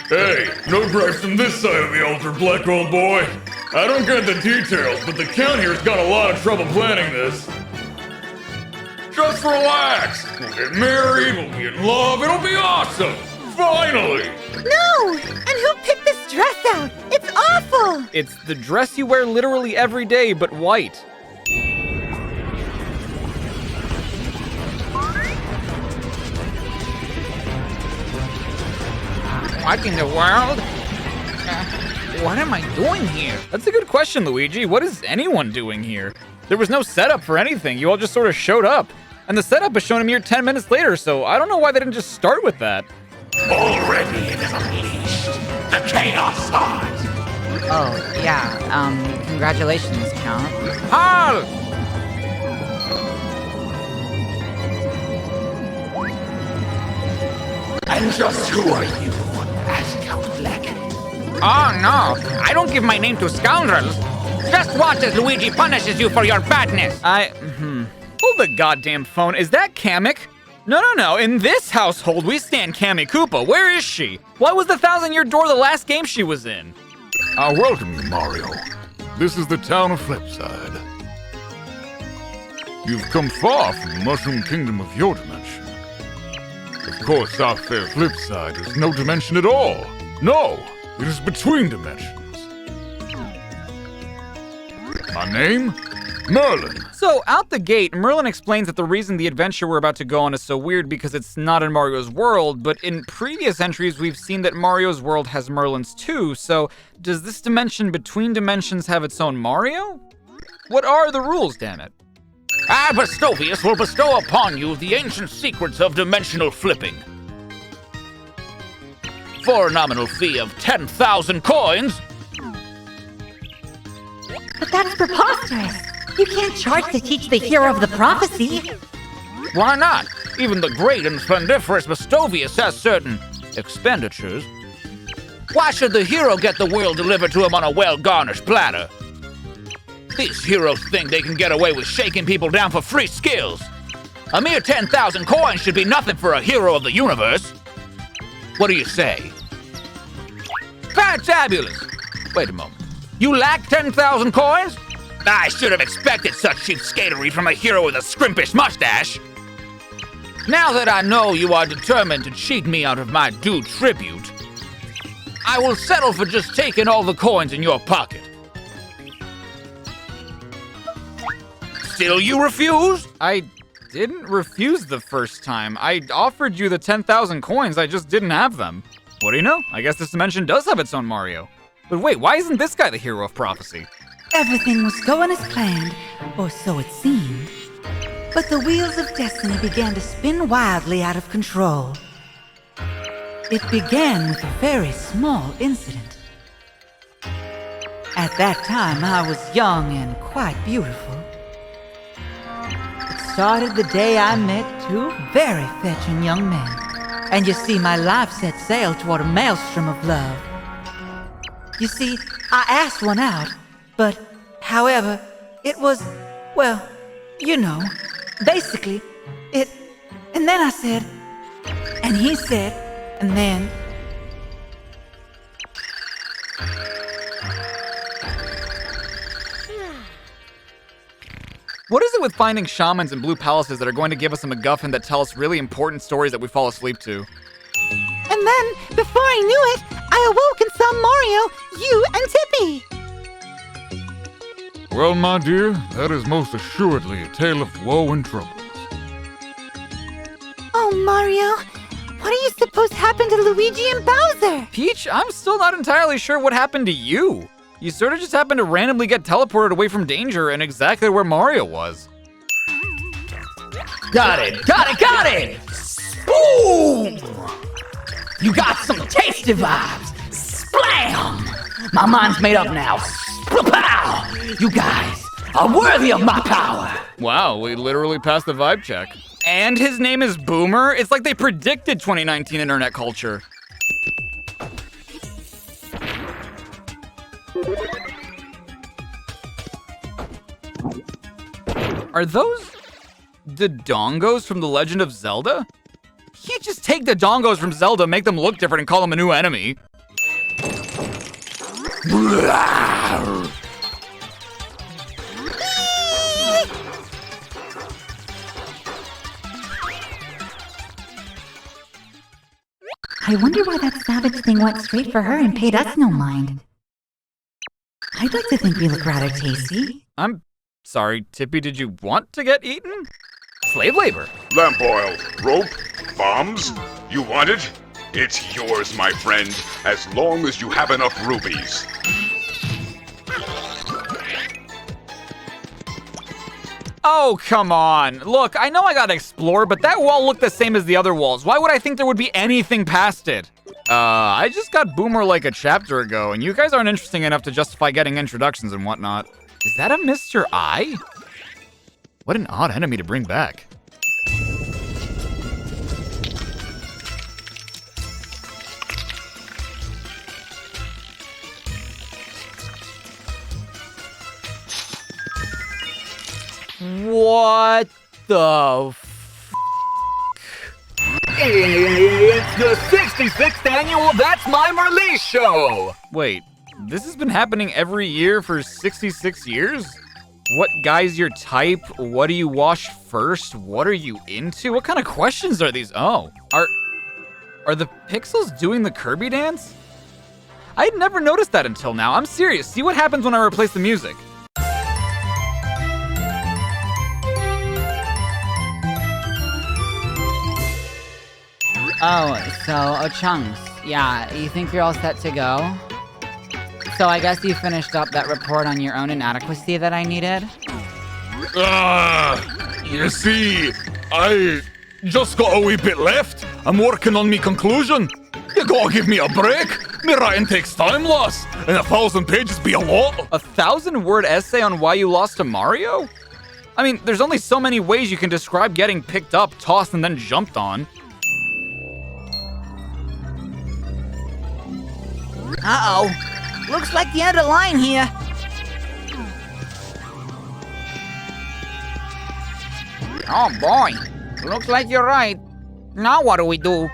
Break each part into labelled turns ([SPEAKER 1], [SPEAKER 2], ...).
[SPEAKER 1] Hey, no gripes from this side of the altar, Black old boy. I don't get the details, but the Count here's got a lot of trouble planning this. Just relax. We'll get married, we'll be in love, it'll be awesome. Finally!
[SPEAKER 2] No! And who picked this dress out? It's awful!
[SPEAKER 3] It's the dress you wear literally every day, but white.
[SPEAKER 4] What in the world? What am I doing here?
[SPEAKER 3] That's a good question, Luigi. What is anyone doing here? There was no setup for anything. You all just sort of showed up. And the setup is shown a mere 10 minutes later, so I don't know why they didn't just start with that.
[SPEAKER 5] Already it is unleashed. The chaos starts.
[SPEAKER 4] Oh, yeah, congratulations, Count.
[SPEAKER 5] Halt! And just who are you, Count Black?
[SPEAKER 4] Oh, no, I don't give my name to scoundrels. Just watch as Luigi punishes you for your badness.
[SPEAKER 3] Hold the goddamn phone. Is that Kamek? No. In this household, we stand Kammy Koopa. Where is she? Why was the 1,000-year door the last game she was in?
[SPEAKER 1] Welcome you, Mario. This is the town of Flipside. You've come far from the Mushroom Kingdom of your dimension. Of course, our fair Flipside is no dimension at all. No, it is between dimensions. My name? Merlin.
[SPEAKER 3] So, out the gate, Merlin explains that the reason the adventure we're about to go on is so weird because it's not in Mario's world, but in previous entries we've seen that Mario's world has Merlin's too, so does this dimension between dimensions have its own Mario? What are the rules, damn it?
[SPEAKER 5] I, Bastovius, will bestow upon you the ancient secrets of dimensional flipping. For a nominal fee of 10,000 coins.
[SPEAKER 2] But that's preposterous. You can't charge to teach the hero of the prophecy.
[SPEAKER 5] Why not? Even the great and splendiferous Bastovius has certain expenditures. Why should the hero get the world delivered to him on a well-garnished platter? These heroes think they can get away with shaking people down for free skills. A mere 10,000 coins should be nothing for a hero of the universe. What do you say? Fantabulous! Wait a moment. You lack 10,000 coins? I should have expected such cheapskatery from a hero with a scrimpish mustache. Now that I know you are determined to cheat me out of my due tribute, I will settle for just taking all the coins in your pocket. Still you refuse?
[SPEAKER 3] I didn't refuse the first time. I offered you the 10,000 coins, I just didn't have them. What do you know? I guess this dimension does have its own Mario. But wait, why isn't this guy the hero of prophecy?
[SPEAKER 6] Everything was going as planned, or so it seemed. But the wheels of destiny began to spin wildly out of control. It began with a very small incident. At that time, I was young and quite beautiful. It started the day I met two very fetching young men. And you see, my life set sail toward a maelstrom of love. You see, I asked one out, but, however, it was, well, you know, basically, it, and then I said, and he said, and then.
[SPEAKER 3] What is it with finding shamans in blue palaces that are going to give us a MacGuffin that tell us really important stories that we fall asleep to?
[SPEAKER 2] And then, before I knew it, I awoke and saw Mario, you, and Tippy.
[SPEAKER 1] Well, my dear, that is most assuredly a tale of woe and troubles.
[SPEAKER 2] Oh, Mario, what do you suppose happened to Luigi and Bowser?
[SPEAKER 3] Peach, I'm still not entirely sure what happened to you. You sort of just happened to randomly get teleported away from danger and exactly where Mario was.
[SPEAKER 5] Got it! Boom! You got some tasty vibes. Splam! My mind's made up now. Pow! You guys are worthy of my power.
[SPEAKER 3] Wow, we literally passed the vibe check. And his name is Boomer? It's like they predicted 2019 internet culture. Are those the Dongos from The Legend of Zelda? You can't just take the dongos from Zelda, make them look different, and call them a new enemy.
[SPEAKER 2] I wonder why that savage thing went straight for her and paid us no mind. I'd like to think we look rather tasty.
[SPEAKER 3] I'm sorry, Tippy, did you want to get eaten? Slave labor.
[SPEAKER 7] Lamp oil, rope, bombs. You want it? It's yours, my friend, as long as you have enough rubies.
[SPEAKER 3] Oh, come on. Look, I know I gotta explore, but that wall looked the same as the other walls. Why would I think there would be anything past it? I just got Boomer like a chapter ago, and you guys aren't interesting enough to justify getting introductions and whatnot. Is that a Mr. I? What an odd enemy to bring back. What the
[SPEAKER 5] It's the 66th annual That's My Release show!
[SPEAKER 3] Wait, this has been happening every year for 66 years? What guy's your type? What do you wash first? What are you into? What kind of questions are these? Oh, are the pixels doing the Kirby dance? I had never noticed that until now. I'm serious. See what happens when I replace the music.
[SPEAKER 6] Oh, so, Chunks, yeah, you think you're all set to go? So I guess you finished up that report on your own inadequacy that I needed?
[SPEAKER 1] You see, I just got a wee bit left. I'm working on me conclusion. You gotta give me a break. Me writing takes time, lass, and 1,000 pages be a lot.
[SPEAKER 3] A 1,000-word essay on why you lost to Mario? I mean, there's only so many ways you can describe getting picked up, tossed, and then jumped on.
[SPEAKER 6] Uh-oh. Looks like the end of the line here.
[SPEAKER 4] Oh boy, looks like you're right. Now what do we do?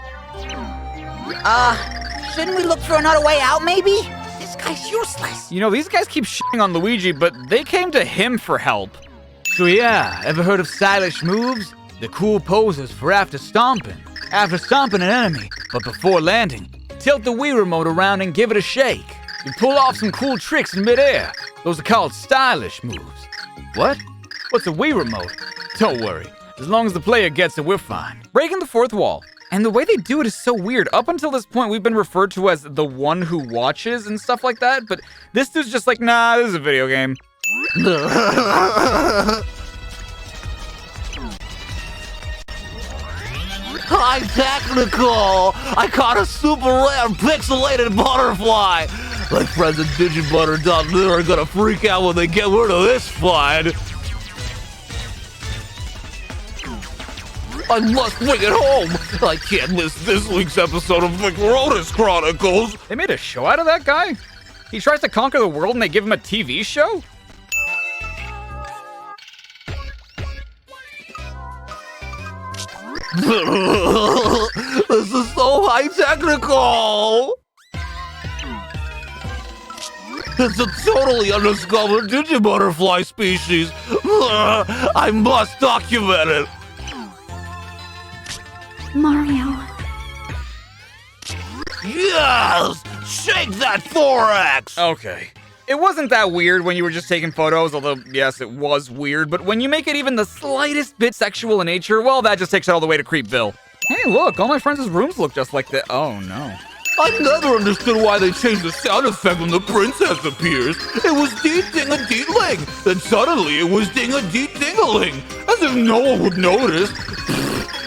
[SPEAKER 6] Shouldn't we look for another way out, maybe? This guy's useless.
[SPEAKER 3] You know, these guys keep shitting on Luigi, but they came to him for help.
[SPEAKER 5] So yeah, ever heard of stylish moves? The cool poses for after stomping. After stomping an enemy, but before landing, tilt the Wii remote around and give it a shake. You pull off some cool tricks in midair. Those are called stylish moves. What? What's a Wii remote? Don't worry. As long as the player gets it, we're fine.
[SPEAKER 3] Breaking the fourth wall. And the way they do it is so weird. Up until this point, we've been referred to as the one who watches and stuff like that, but this dude's just like, nah, this is a video game.
[SPEAKER 5] I'm technical! I caught a super rare pixelated butterfly! My friends at Digibutter.net are gonna freak out when they get word of this find! I must bring it home! I can't miss this week's episode of the Cronus Chronicles!
[SPEAKER 3] They made a show out of that guy? He tries to conquer the world and they give him a TV show?
[SPEAKER 5] This is so high technical! It's a totally undiscovered digibutterfly species. I must document it.
[SPEAKER 2] Mario.
[SPEAKER 5] Yes! Shake that thorax!
[SPEAKER 3] Okay. It wasn't that weird when you were just taking photos, although, yes, it was weird, but when you make it even the slightest bit sexual in nature, well, that just takes it all the way to Creepville. Hey, look, all my friends' rooms look just like that. Oh, no.
[SPEAKER 5] I never understood why they changed the sound effect when the princess appears. It was dee-ding-a-dee-ling, then suddenly it was ding-a-dee-ding-a-ling, as if no one would notice.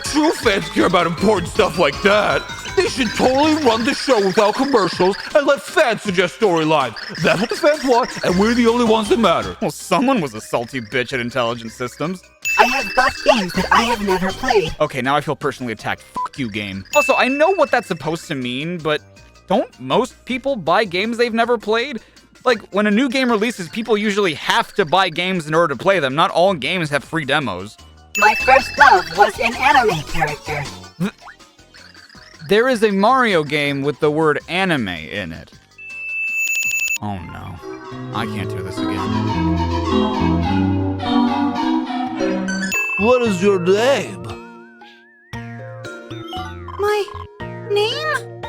[SPEAKER 5] True fans care about important stuff like that. They should totally run the show without commercials and let fans suggest storylines. That's what the fans want, and we're the only ones that matter.
[SPEAKER 3] Well, someone was a salty bitch at Intelligent Systems.
[SPEAKER 2] I have bought games that I have never played.
[SPEAKER 3] Okay, now I feel personally attacked. Fuck you, game. Also, I know what that's supposed to mean, but don't most people buy games they've never played? Like, when a new game releases, people usually have to buy games in order to play them. Not all games have free demos.
[SPEAKER 2] My first love was an anime character.
[SPEAKER 3] There is a Mario game with the word anime in it. Oh no. I can't do this again.
[SPEAKER 5] What is your name?
[SPEAKER 2] My name?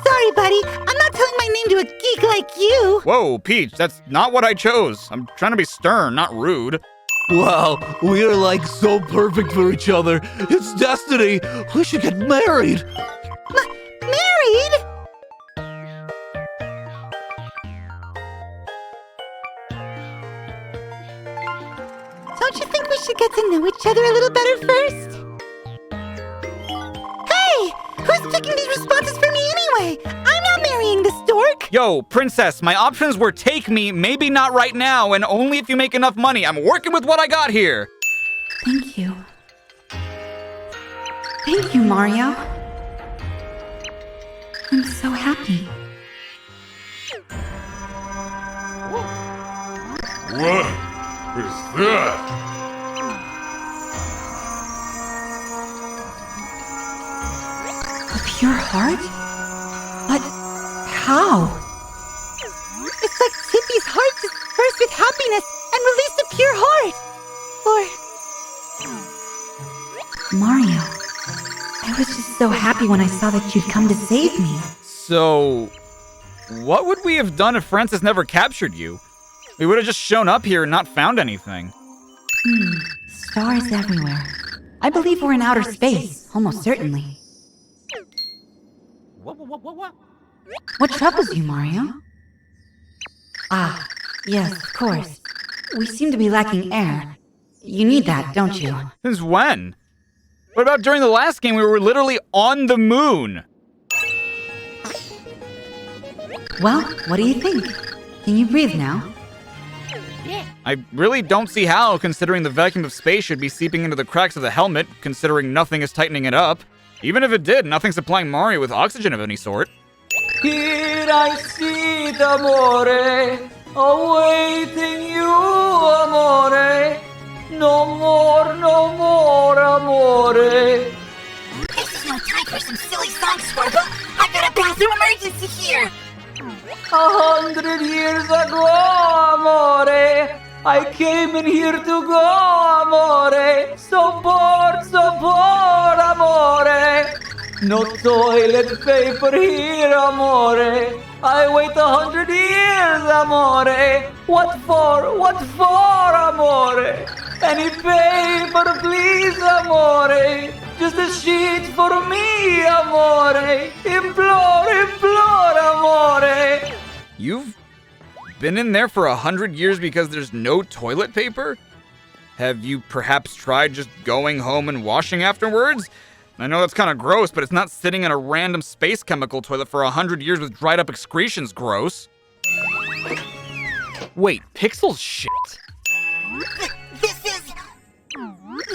[SPEAKER 2] Sorry, buddy. I'm not telling my name to a geek like you.
[SPEAKER 3] Whoa, Peach, that's not what I chose. I'm trying to be stern, not rude.
[SPEAKER 5] Wow, we are like so perfect for each other. It's destiny. We should get married.
[SPEAKER 2] Married? Don't you think we should get to know each other a little better first? Hey! Who's picking these responses for me anyway? I'm not marrying this dork!
[SPEAKER 3] Yo, princess, my options were take me, maybe not right now, and only if you make enough money. I'm working with what I got here.
[SPEAKER 2] Thank you. Thank you, Mario. I'm so happy.
[SPEAKER 1] What is that?
[SPEAKER 2] A pure heart? But how? It's like Tippy's heart just burst with happiness and released a pure heart. Or... Mario, I was just so happy when I saw that you'd come to save me.
[SPEAKER 3] So, what would we have done if Francis never captured you? We would have just shown up here and not found anything.
[SPEAKER 2] Stars everywhere. I believe we're in outer space, almost certainly. What troubles you, Mario? Ah, yes, of course. We seem to be lacking air. You need that, don't you?
[SPEAKER 3] Since when? What about during the last game? We were literally on the moon.
[SPEAKER 2] Well, what do you think? Can you breathe now?
[SPEAKER 3] I really don't see how, considering the vacuum of space should be seeping into the cracks of the helmet, considering nothing is tightening it up. Even if it did, nothing's supplying Mario with oxygen of any sort.
[SPEAKER 6] Here I sit, amore, awaiting you, amore. No more, amore.
[SPEAKER 2] This is no time for some silly song, Scorbo. I've got a bathroom emergency here.
[SPEAKER 6] 100 years ago, amore, I came in here to go, amore. So bored, amore. No toilet paper here, amore. I wait 100 years, amore. What for, amore? Any paper, please, amore. Just a sheet for me, amore. Implore, amore.
[SPEAKER 3] You've been in there for 100 years because there's no toilet paper? Have you perhaps tried just going home and washing afterwards? I know that's kind of gross, but it's not sitting in a random space chemical toilet for 100 years with dried up excretions gross. Wait, Pixel's shit?
[SPEAKER 2] This is...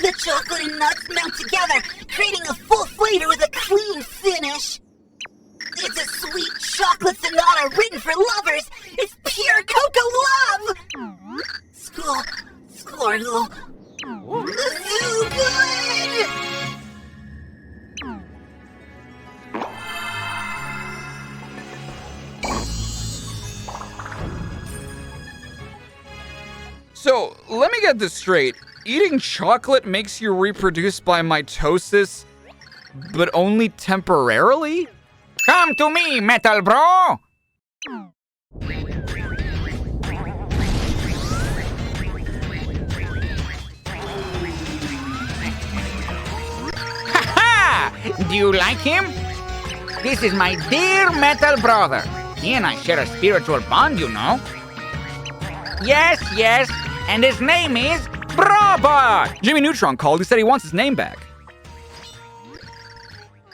[SPEAKER 2] The chocolate and nuts melt together, creating a full flavor with a clean finish. It's a sweet chocolate sonata written for lovers. It's pure cocoa love. Squirtle. So good.
[SPEAKER 3] So, let me get this straight. Eating chocolate makes you reproduce by mitosis, but only temporarily?
[SPEAKER 4] Come to me, Metal Bro! Ha-ha! Do you like him? This is my dear Metal Brother. He and I share a spiritual bond, you know. Yes, and his name is Brobot!
[SPEAKER 3] Jimmy Neutron called. He said he wants his name back.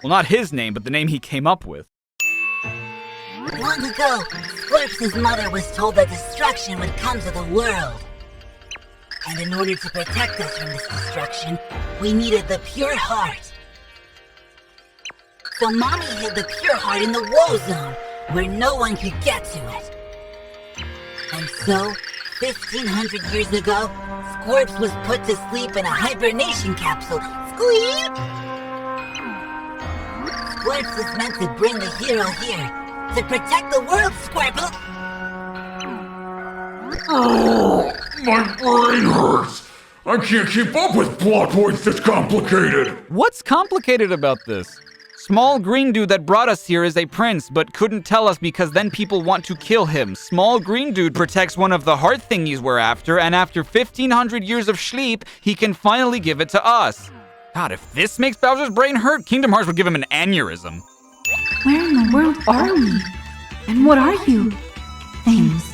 [SPEAKER 3] Well, not his name, but the name he came up with.
[SPEAKER 2] Long ago, Scorp's mother was told that destruction would come to the world. And in order to protect us from this destruction, we needed the pure heart. So Mommy hid the pure heart in the woe zone, where no one could get to it. And so, 1,500 years ago, Squirps was put to sleep in a hibernation capsule. Squeak! Squirps is meant to bring the hero here. To protect the world, Squirple!
[SPEAKER 1] Oh, my brain hurts. I can't keep up with plot points this complicated.
[SPEAKER 3] What's complicated about this? Small green dude that brought us here is a prince, but couldn't tell us because then people want to kill him. Small green dude protects one of the heart thingies we're after, and after 1,500 years of sleep, he can finally give it to us. God, if this makes Bowser's brain hurt, Kingdom Hearts would give him an aneurysm.
[SPEAKER 8] Where in the world are we? And what are you? Things.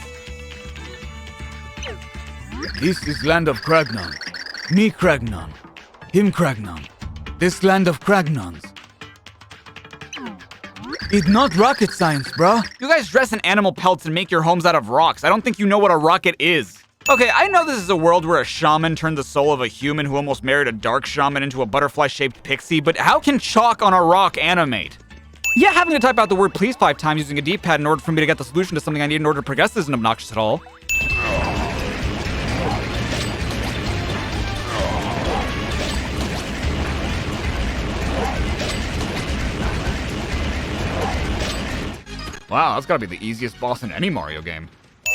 [SPEAKER 5] This is land of Kragnon. Me Kragnon. Him Kragnon. This land of Kragnons. It's not rocket science, bruh.
[SPEAKER 3] You guys dress in animal pelts and make your homes out of rocks. I don't think you know what a rocket is. Okay, I know this is a world where a shaman turned the soul of a human who almost married a dark shaman into a butterfly-shaped pixie, but how can chalk on a rock animate? Yeah, having to type out the word please 5 times using a D-pad in order for me to get the solution to something I need in order to progress isn't obnoxious at all. Wow, that's gotta be the easiest boss in any Mario game.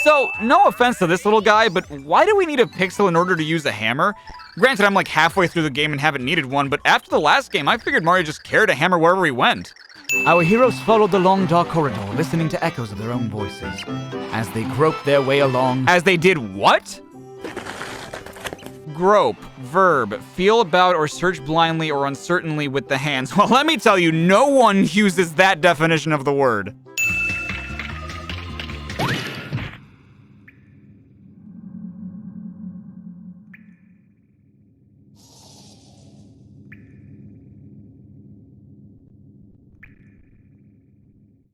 [SPEAKER 3] So, no offense to this little guy, but why do we need a pixel in order to use a hammer? Granted, I'm like halfway through the game and haven't needed one, but after the last game, I figured Mario just carried a hammer wherever he went.
[SPEAKER 5] Our heroes followed the long dark corridor, listening to echoes of their own voices. As they groped their way along...
[SPEAKER 3] As they did what? Grope, verb, feel about or search blindly or uncertainly with the hands. Well, let me tell you, no one uses that definition of the word.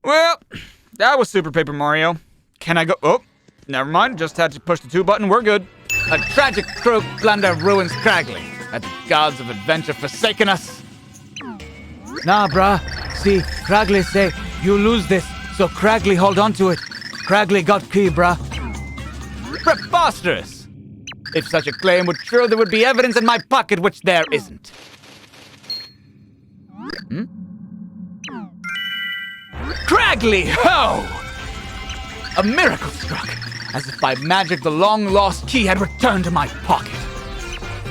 [SPEAKER 3] Well, that was Super Paper Mario. Can I go? Oh, never mind. Just had to push the 2 button. We're good.
[SPEAKER 5] A tragic croak blunder ruins Cragley. Had the gods of adventure forsaken us? Nah, bruh. See, Cragley say, you lose this, so Cragley hold on to it. Cragley got key, bruh. Preposterous! If such a claim were true, there would be evidence in my pocket, which there isn't. Cragley, ho! A miracle struck. As if by magic, the long-lost key had returned to my pocket.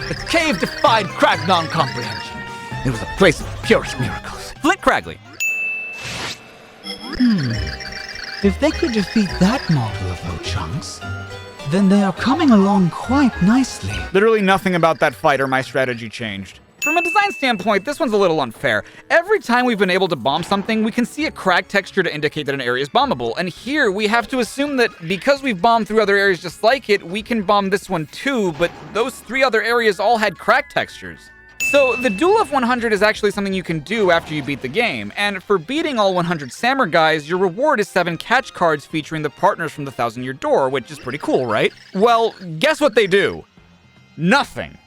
[SPEAKER 5] The cave defied Kragnon comprehension. It was a place of purest miracles.
[SPEAKER 3] Flint Cragley.
[SPEAKER 6] If they could defeat that model of Ho-Chunks, then they are coming along quite nicely.
[SPEAKER 3] Literally nothing about that fight or my strategy changed. From a design standpoint, this one's a little unfair. Every time we've been able to bomb something, we can see a cracked texture to indicate that an area is bombable. And here, we have to assume that because we've bombed through other areas just like it, we can bomb this one too, but those 3 other areas all had cracked textures. So, the Duel of 100 is actually something you can do after you beat the game, and for beating all 100 Sammer guys, your reward is 7 catch cards featuring the partners from the Thousand Year Door, which is pretty cool, right? Well, guess what they do? Nothing.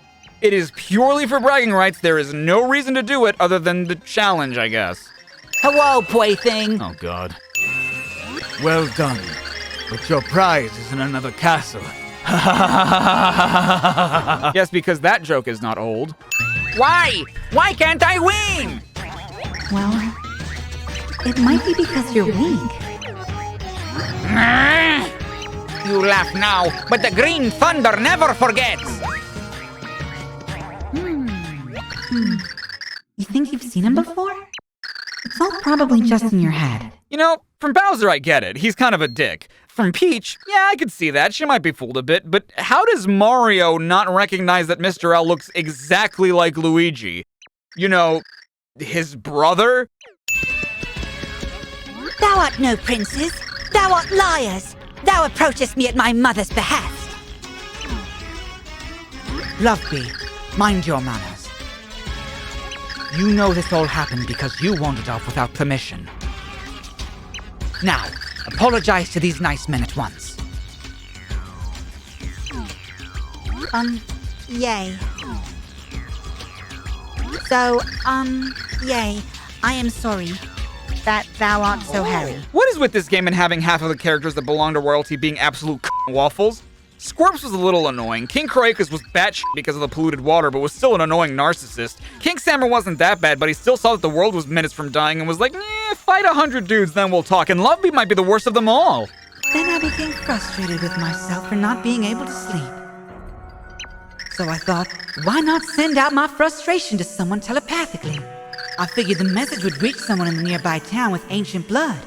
[SPEAKER 3] It is purely for bragging rights. There is no reason to do it other than the challenge, I guess.
[SPEAKER 6] Hello, plaything.
[SPEAKER 3] Oh, God.
[SPEAKER 5] Well done. But your prize is in another castle.
[SPEAKER 3] Yes, because that joke is not old.
[SPEAKER 4] Why? Why can't I win?
[SPEAKER 8] Well, it might be because you're weak.
[SPEAKER 4] You laugh now, but the Green Thunder never forgets.
[SPEAKER 8] You think you've seen him before? It's all probably just in your head.
[SPEAKER 3] You know, from Bowser, I get it. He's kind of a dick. From Peach, yeah, I could see that. She might be fooled a bit, but how does Mario not recognize that Mr. L looks exactly like Luigi? You know, his brother?
[SPEAKER 2] Thou art no princes. Thou art liars. Thou approachest me at my mother's behest.
[SPEAKER 6] Loveby, mind your manners. You know this all happened because you wandered off without permission. Now, apologize to these nice men at once.
[SPEAKER 2] Yay. So, yay. I am sorry that thou art so hairy.
[SPEAKER 3] What is with this game and having half of the characters that belong to royalty being absolute waffles? Squirps was a little annoying. King Croacus was batshit because of the polluted water, but was still an annoying narcissist. King Sammer wasn't that bad, but he still saw that the world was minutes from dying and was like, fight 100 dudes, then we'll talk. And Loveby might be the worst of them all.
[SPEAKER 6] Then I became frustrated with myself for not being able to sleep. So I thought, why not send out my frustration to someone telepathically? I figured the message would reach someone in the nearby town with ancient blood.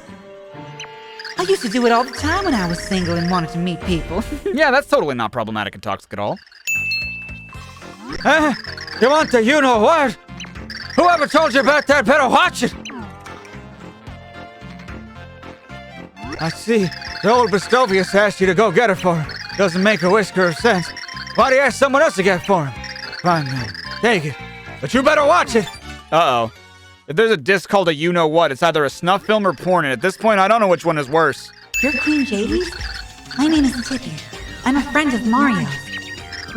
[SPEAKER 6] I used to do it all the time when I was single and wanted to meet people.
[SPEAKER 3] Yeah, that's totally not problematic and toxic at all.
[SPEAKER 9] You want the you-know-what? Whoever told you about that better watch it! I see. The old Bestovius asked you to go get her for him. Doesn't make a whisker of sense. Why do you ask someone else to get for him? Fine, man. Take it. But you better watch it!
[SPEAKER 3] Uh-oh. If there's a disc called a you-know-what, it's either a snuff film or porn, and at this point, I don't know which one is worse.
[SPEAKER 2] You're Queen Jades? My name is Tippy. I'm a friend of Mario's.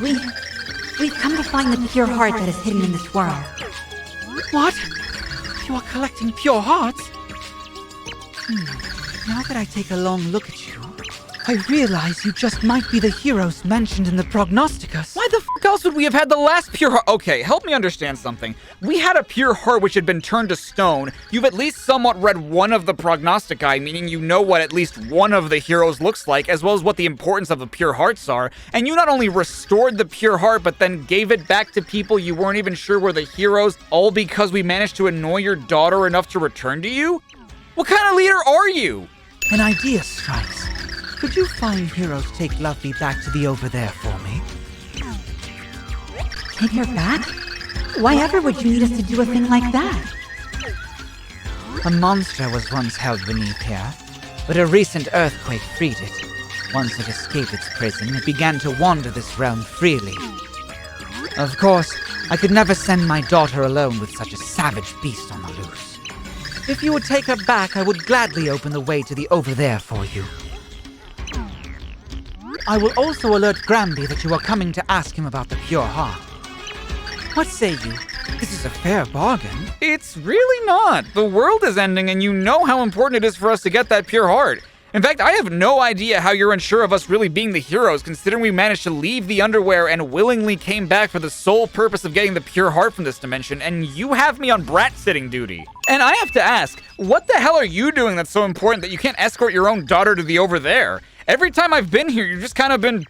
[SPEAKER 2] We've come to find the pure heart that is hidden in this world.
[SPEAKER 6] What? You are collecting pure hearts? Now that I take a long look at you, I realize you just might be the heroes mentioned in the Prognosticus.
[SPEAKER 3] Why the f*** else would we have had the last pure heart? Okay, help me understand something. We had a pure heart which had been turned to stone. You've at least somewhat read one of the Prognostici, meaning you know what at least one of the heroes looks like, as well as what the importance of the pure hearts are. And you not only restored the pure heart, but then gave it back to people you weren't even sure were the heroes, all because we managed to annoy your daughter enough to return to you? What kind of leader are you?
[SPEAKER 6] An idea strikes. Could you fine heroes take Loveby back to the over there for me?
[SPEAKER 2] Take her back? Why ever would you need us to do a thing like that?
[SPEAKER 6] A monster was once held beneath here, but a recent earthquake freed it. Once it escaped its prison, it began to wander this realm freely. Of course, I could never send my daughter alone with such a savage beast on the loose. If you would take her back, I would gladly open the way to the over there for you. I will also alert Granby that you are coming to ask him about the pure heart. What say you? This is a fair bargain.
[SPEAKER 3] It's really not. The world is ending and you know how important it is for us to get that pure heart. In fact, I have no idea how you're unsure of us really being the heroes, considering we managed to leave the underwear and willingly came back for the sole purpose of getting the pure heart from this dimension, and you have me on brat-sitting duty. And I have to ask, what the hell are you doing that's so important that you can't escort your own daughter to the over there? Every time I've been here, you've just kind of been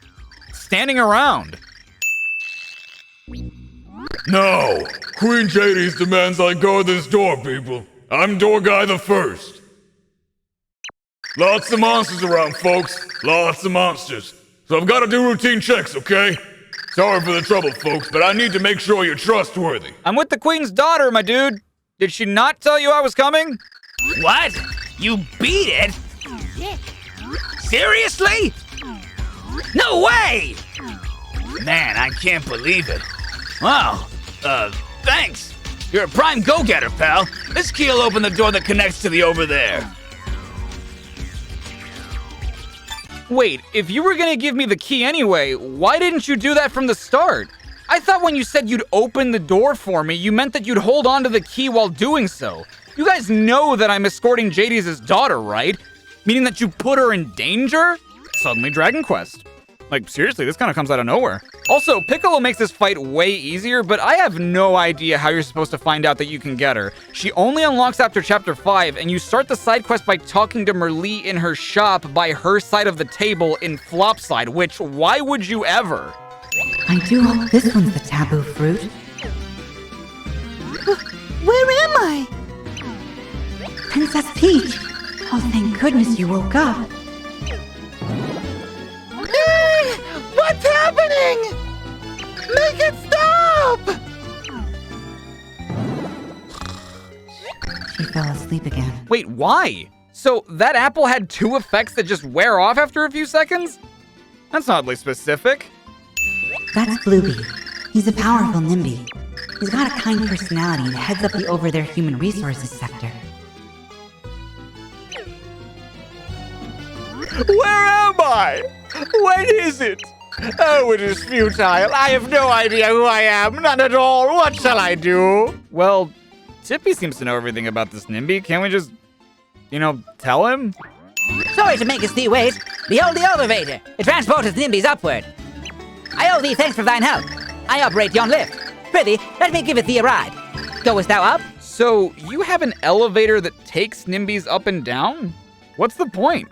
[SPEAKER 3] standing around.
[SPEAKER 1] No! Queen Jades demands I guard this door, people. I'm door guy the first. Lots of monsters around, folks. Lots of monsters. So I've got to do routine checks, okay? Sorry for the trouble, folks, but I need to make sure you're trustworthy.
[SPEAKER 3] I'm with the Queen's daughter, my dude. Did she not tell you I was coming?
[SPEAKER 5] What? You beat it? Seriously? No way! Man, I can't believe it. Wow, thanks. You're a prime go-getter, pal. This key will open the door that connects to the over there.
[SPEAKER 3] Wait, if you were gonna give me the key anyway, why didn't you do that from the start? I thought when you said you'd open the door for me, you meant that you'd hold on to the key while doing so. You guys know that I'm escorting Jades' daughter, right? Meaning that you put her in danger? Suddenly Dragon Quest. Like, seriously, this kind of comes out of nowhere. Also, Piccolo makes this fight way easier, but I have no idea how you're supposed to find out that you can get her. She only unlocks after Chapter 5, and you start the side quest by talking to Merlee in her shop by her side of the table in Flopside, which, why would you ever?
[SPEAKER 2] I do hope this one's the taboo fruit. Where am I? Princess Peach! Oh, thank goodness you woke up.
[SPEAKER 9] What's happening? Make it stop!
[SPEAKER 2] She fell asleep again.
[SPEAKER 3] Wait, why? So that apple had 2 effects that just wear off after a few seconds? That's oddly specific.
[SPEAKER 2] That's Blueby. He's a powerful NIMBY. He's got a kind personality and heads up the over there human resources sector.
[SPEAKER 9] Where am I? When is it? Oh, it is futile. I have no idea who I am. None at all. What shall I do?
[SPEAKER 3] Well, Tippy seems to know everything about this NIMBY. Can't we just, tell him?
[SPEAKER 4] Sorry to make us thee wait. Behold the elevator. It transporteth Nimbies upward. I owe thee thanks for thine help. I operate yon lift. Prithee, let me giveth thee a ride. Goest thou up?
[SPEAKER 3] So, you have an elevator that takes Nimbies up and down? What's the point?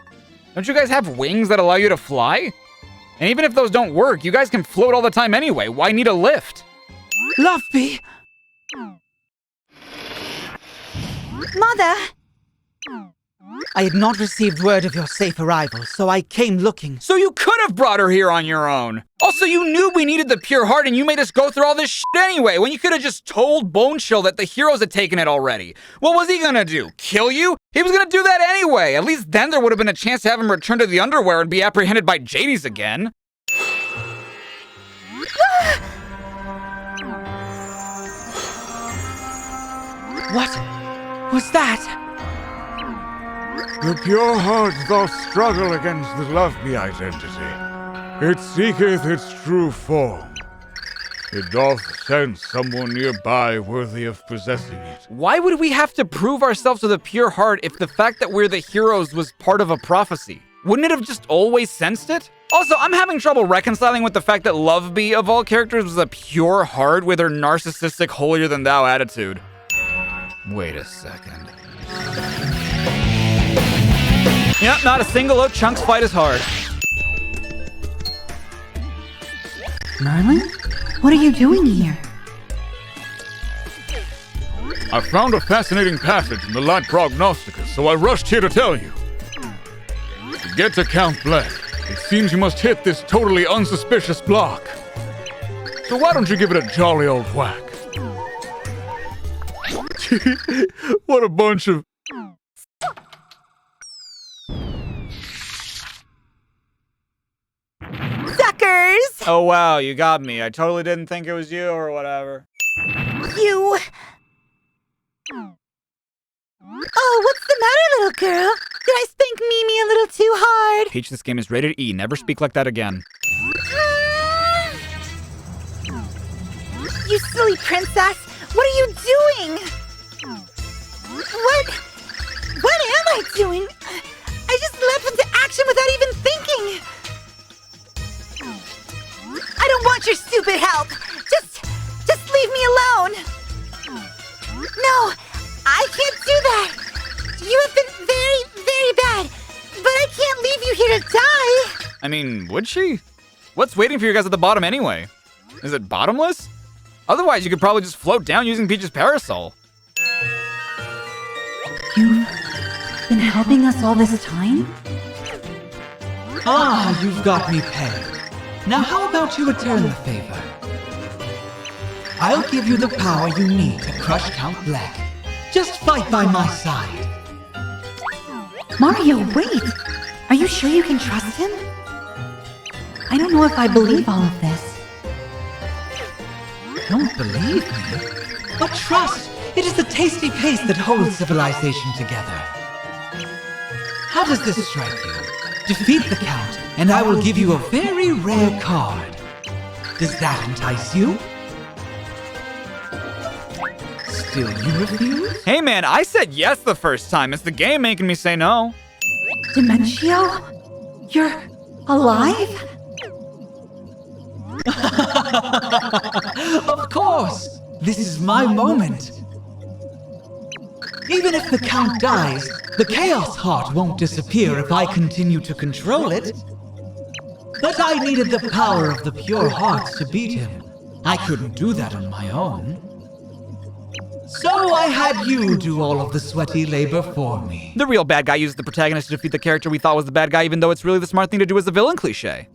[SPEAKER 3] Don't you guys have wings that allow you to fly? And even if those don't work, you guys can float all the time anyway. Why need a lift?
[SPEAKER 6] Luffy!
[SPEAKER 2] Mother!
[SPEAKER 6] I had not received word of your safe arrival, so I came looking.
[SPEAKER 3] So you could have brought her here on your own. Also, you knew we needed the pure heart and you made us go through all this shit anyway, when you could have just told Bone Chill that the heroes had taken it already. What was he gonna do? Kill you? He was gonna do that anyway. At least then there would have been a chance to have him return to the underwear and be apprehended by Jades again.
[SPEAKER 6] What was that?
[SPEAKER 9] The pure heart doth struggle against the love-me identity. It seeketh its true form. It doth sense someone nearby worthy of possessing it.
[SPEAKER 3] Why would we have to prove ourselves to the pure heart if the fact that we're the heroes was part of a prophecy? Wouldn't it have just always sensed it? Also, I'm having trouble reconciling with the fact that Loveby, of all characters, was a pure heart with her narcissistic holier-than-thou attitude. Wait a second. Yep, not a single Chunks fight is hard.
[SPEAKER 8] Merlin? What are you doing here?
[SPEAKER 1] I found a fascinating passage in the Light Prognosticus, so I rushed here to tell you. To get to Count Black, it seems you must hit this totally unsuspicious block. So why don't you give it a jolly old whack? What a bunch of...
[SPEAKER 2] Suckers!
[SPEAKER 3] Oh wow, you got me. I totally didn't think it was you or whatever.
[SPEAKER 2] You... Oh, what's the matter, little girl? Did I spank Mimi a little too hard?
[SPEAKER 3] Peach, this game is rated E. Never speak like that again.
[SPEAKER 2] You silly princess! What are you doing? What am I doing? I just leapt into action without even thinking! I don't want your stupid help! Just leave me alone! No, I can't do that! You have been very, very bad, but I can't leave you here to die!
[SPEAKER 3] I mean, would she? What's waiting for you guys at the bottom anyway? Is it bottomless? Otherwise, you could probably just float down using Peach's parasol.
[SPEAKER 8] You've been helping us all this time?
[SPEAKER 6] Ah, you've got me pegged. Now how about you return the favor? I'll give you the power you need to crush Count Black. Just fight by my side.
[SPEAKER 8] Mario, wait! Are you sure you can trust him? I don't know if I believe all of this.
[SPEAKER 6] Don't believe me? But trust! It is the tasty paste that holds civilization together. How does this strike you? Defeat the Count, and I will give you a very rare card. Does that entice you? Still you refuse?
[SPEAKER 3] Hey man, I said yes the first time. It's the game making me say no.
[SPEAKER 8] Dementio? You're alive?
[SPEAKER 6] Of course! This is my moment. Even if the Count dies, the Chaos Heart won't disappear if I continue to control it. But I needed the power of the pure hearts to beat him. I couldn't do that on my own. So I had you do all of the sweaty labor for me.
[SPEAKER 3] The real bad guy uses the protagonist to defeat the character we thought was the bad guy, even though it's really the smart thing to do as the villain cliche.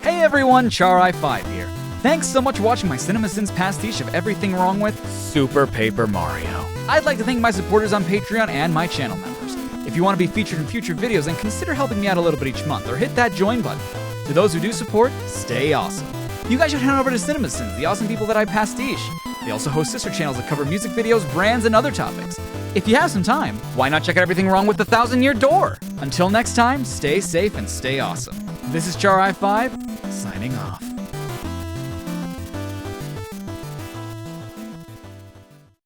[SPEAKER 3] Hey everyone, Char-I-5 here. Thanks so much for watching my CinemaSins pastiche of everything wrong with Super Paper Mario. I'd like to thank my supporters on Patreon and my channel members. If you want to be featured in future videos, then consider helping me out a little bit each month, or hit that join button. To those who do support, stay awesome. You guys should head on over to CinemaSins, the awesome people that I pastiche. They also host sister channels that cover music videos, brands, and other topics. If you have some time, why not check out everything wrong with the 1,000-Year Door? Until next time, stay safe and stay awesome. This is Char-I-5, signing off.